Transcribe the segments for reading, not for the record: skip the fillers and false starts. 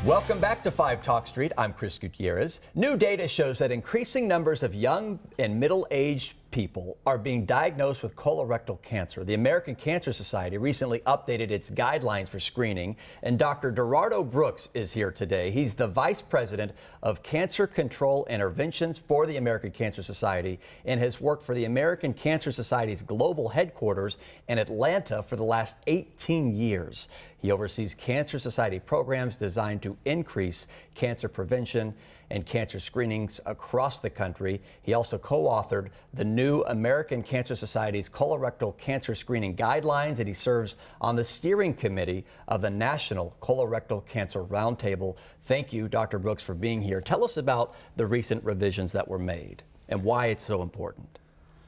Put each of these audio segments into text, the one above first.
Welcome back to 5 Talk Street. I'm Chris Gutierrez. New data shows that increasing numbers of young and middle-aged people are being diagnosed with colorectal cancer. The American Cancer Society recently updated its guidelines for screening, and Dr. Gerardo Brooks is here today. He's the Vice President of Cancer Control Interventions for the American Cancer Society and has worked for the American Cancer Society's global headquarters in Atlanta for the last 18 years. He oversees Cancer Society programs designed to increase cancer prevention and cancer screenings across the country. He also co-authored the new American Cancer Society's colorectal cancer screening guidelines, and he serves on the steering committee of the National Colorectal Cancer Roundtable. Thank you, Dr. Brooks, for being here. Tell us about the recent revisions that were made and why it's so important.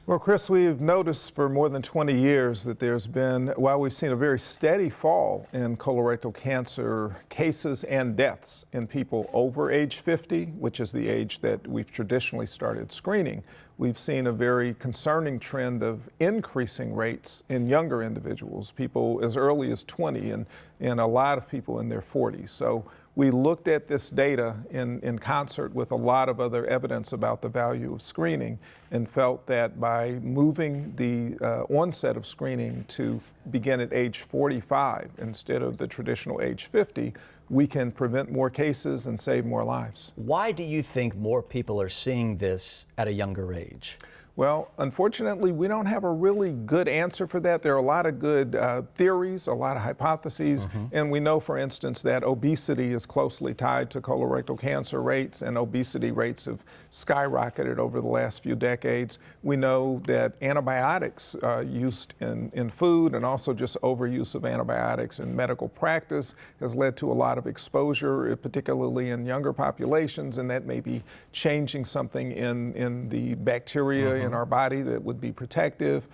Well, Chris, we've noticed for more than 20 years that there's been, while we've seen a very steady fall in colorectal cancer cases and deaths in people over age 50, which is the age that we've traditionally started screening, we've seen a very concerning trend of increasing rates in younger individuals, people as early as 20 and a lot of people in their 40s. So we looked at this data in concert with a lot of other evidence about the value of screening and felt that by moving the onset of screening to begin at age 45 instead of the traditional age 50, we can prevent more cases and save more lives. Why do you think more people are seeing this at a younger age? Well, unfortunately, we don't have a really good answer for that. There are a lot of good theories, a lot of hypotheses, and we know, for instance, that obesity is closely tied to colorectal cancer rates, and obesity rates have skyrocketed over the last few decades. We know that antibiotics used in food and also just overuse of antibiotics in medical practice has led to a lot of exposure, particularly in younger populations, and that may be changing something in the bacteria in our body that would be protective.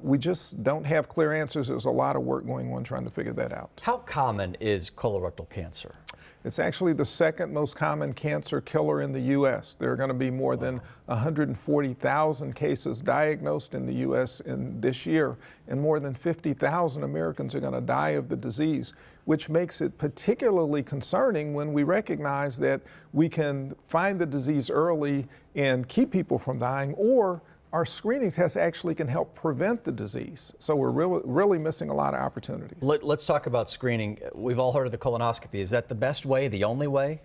We just don't have clear answers. There's a lot of work going on trying to figure that out. How common is colorectal cancer? It's actually the second most common cancer killer in the U.S. There are going to be more than 140,000 cases diagnosed in the U.S. in this year, and more than 50,000 Americans are going to die of the disease, which makes it particularly concerning when we recognize that we can find the disease early and keep people from dying, or our screening tests actually can help prevent the disease. So we're really missing a lot of opportunities. Let's talk about screening. We've all heard of the colonoscopy. Is that the best way, the only way?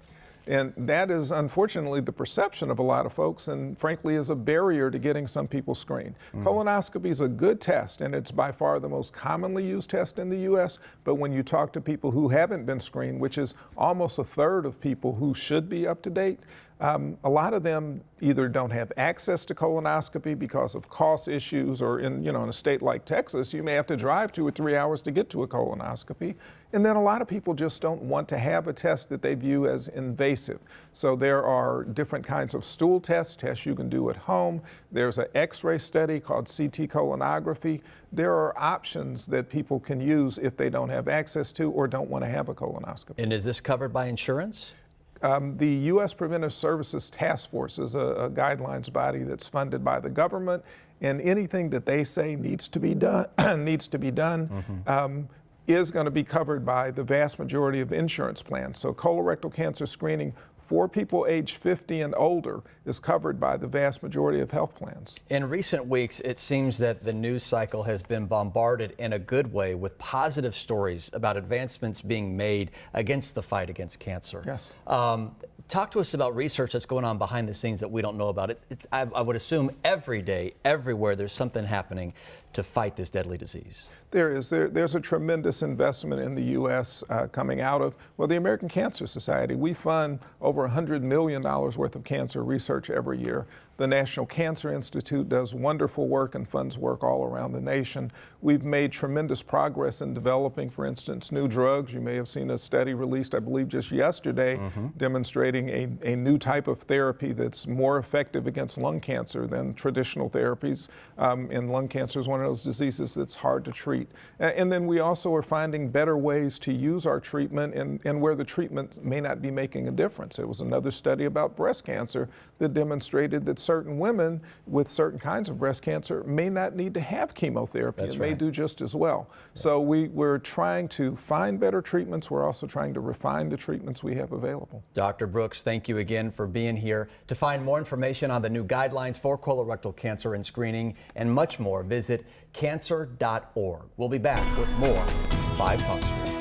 And that is unfortunately the perception of a lot of folks, and frankly is a barrier to getting some people screened. Colonoscopy is a good test, and it's by far the most commonly used test in the U.S., but when you talk to people who haven't been screened, which is almost a third of people who should be up to date, a lot of them either don't have access to colonoscopy because of cost issues, or in a state like Texas, you may have to drive 2 or 3 hours to get to a colonoscopy. And then a lot of people just don't want to have a test that they view as invasive. So there are different kinds of stool tests you can do at home. There's an X-ray study called CT colonography. There are options that people can use if they don't have access to or don't want to have a colonoscopy. And is this covered by insurance? The U.S. Preventive Services Task Force is a guidelines body that's funded by the government, and anything that they say needs to be done is going to be covered by the vast majority of insurance plans. So colorectal cancer screening for people age 50 and older is covered by the vast majority of health plans. In recent weeks, it seems that the news cycle has been bombarded in a good way with positive stories about advancements being made against the fight against cancer. Yes. Talk to us about research that's going on behind the scenes that we don't know about. I would assume every day, everywhere, there's something happening to fight this deadly disease. There's a tremendous investment in the U.S. Coming out of, well, the American Cancer Society. We fund over $100 million worth of cancer research every year. The National Cancer Institute does wonderful work and funds work all around the nation. We've made tremendous progress in developing, for instance, new drugs. You may have seen a study released, I believe, just yesterday, demonstrating a new type of therapy that's more effective against lung cancer than traditional therapies. And lung cancer is one of those diseases that's hard to treat. And then we also are finding better ways to use our treatment and where the treatment may not be making a difference. There was another study about breast cancer that demonstrated that certain women with certain kinds of breast cancer may not need to have chemotherapy. That's it right. may do just as well. Yeah. So we're trying to find better treatments. We're also trying to refine the treatments we have available. Dr. Brooks, thank you again for being here. To find more information on the new guidelines for colorectal cancer and screening and much more, visit cancer.org. We'll be back with more 5 Talk Street.